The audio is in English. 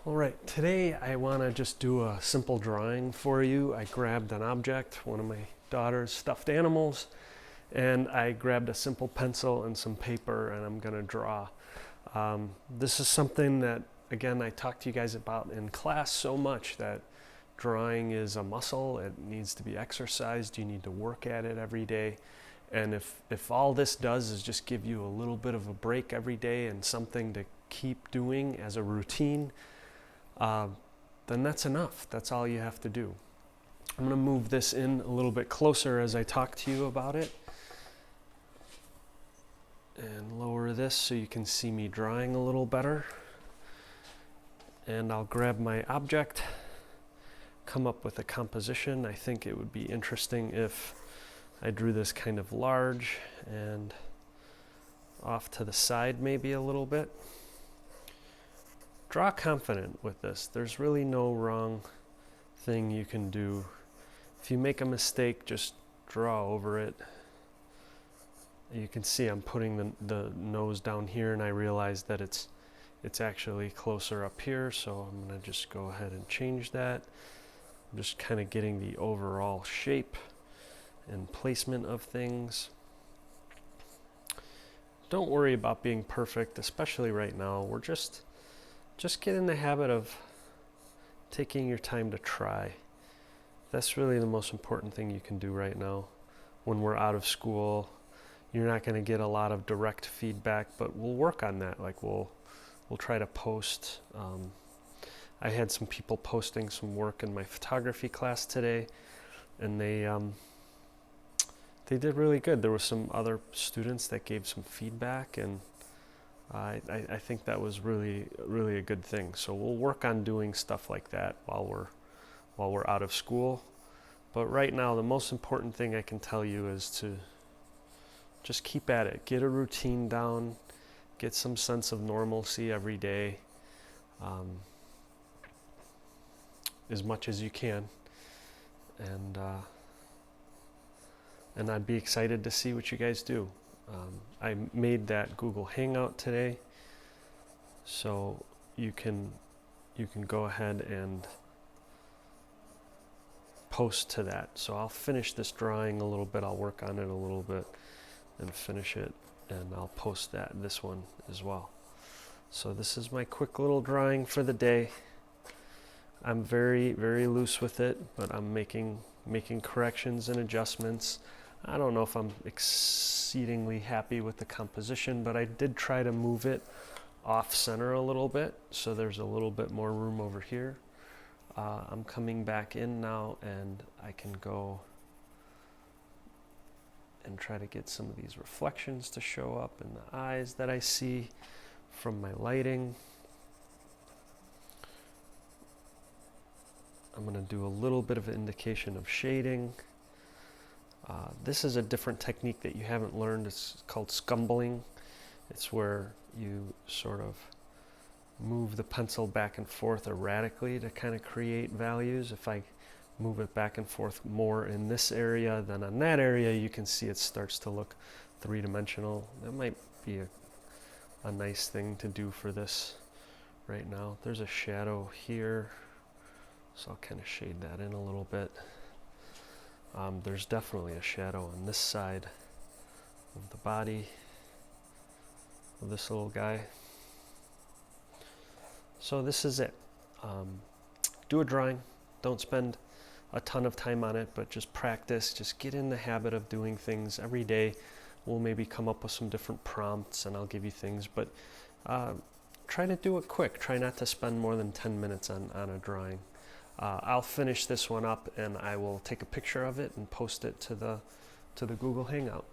All right, today I want to just do a simple drawing for you. I grabbed an object, one of my daughter's stuffed animals, and I grabbed a simple pencil and some paper, and I'm going to draw. This is something that, again, I talked to you guys about in class so much, that drawing is a muscle. It needs to be exercised. You need to work at it every day. And if all this does is just give you a little bit of a break every day and something to keep doing as a routine, then that's enough. That's all you have to do. I'm going to move this in a little bit closer as I talk to you about it. And lower this so you can see me drawing a little better. And I'll grab my object, come up with a composition. I think it would be interesting if I drew this kind of large and off to the side maybe a little bit. Draw confident with this. There's really no wrong thing you can do. If you make a mistake, just draw over it. You can see I'm putting the nose down here, and I realize that it's actually closer up here, so I'm going to just go ahead and change that. I'm just kind of getting the overall shape and placement of things. Don't worry about being perfect, especially right now. We're just get in the habit of taking your time to try. That's really the most important thing you can do right now. When we're out of school, you're not going to get a lot of direct feedback, but we'll work on that. Like we'll try to post. I had some people posting some work in my photography class today, and they did really good. There were some other students that gave some feedback, and I think that was really a good thing. So we'll work on doing stuff like that while we're out of school. But right now, the most important thing I can tell you is to just keep at it. Get a routine down. Get some sense of normalcy every day, as much as you can. And I'd be excited to see what you guys do. I made that Google Hangout today, so you can go ahead and post to that. So I'll finish this drawing a little bit. I'll work on it a little bit and finish it, and I'll post this one as well. So this is my quick little drawing for the day. I'm very loose with it, but I'm making corrections and adjustments. I don't know if I'm exceedingly happy with the composition, but I did try to move it off center a little bit, so there's a little bit more room over here. I'm coming back in now, and I can go and try to get some of these reflections to show up in the eyes that I see from my lighting. I'm going to do a little bit of an indication of shading. This is a different technique that you haven't learned. It's called scumbling. It's where you sort of move the pencil back and forth erratically to kind of create values. If I move it back and forth more in this area than on that area, you can see it starts to look three-dimensional. That might be a nice thing to do for this right now. There's a shadow here, so I'll kind of shade that in a little bit. There's definitely a shadow on this side of the body of this little guy. So this is it. Do a drawing. Don't spend a ton of time on it, but just practice. Just get in the habit of doing things every day. We'll maybe come up with some different prompts, and I'll give you things, but try to do it quick. Try not to spend more than 10 minutes on a drawing. I'll finish this one up, and I will take a picture of it and post it to the Google Hangout.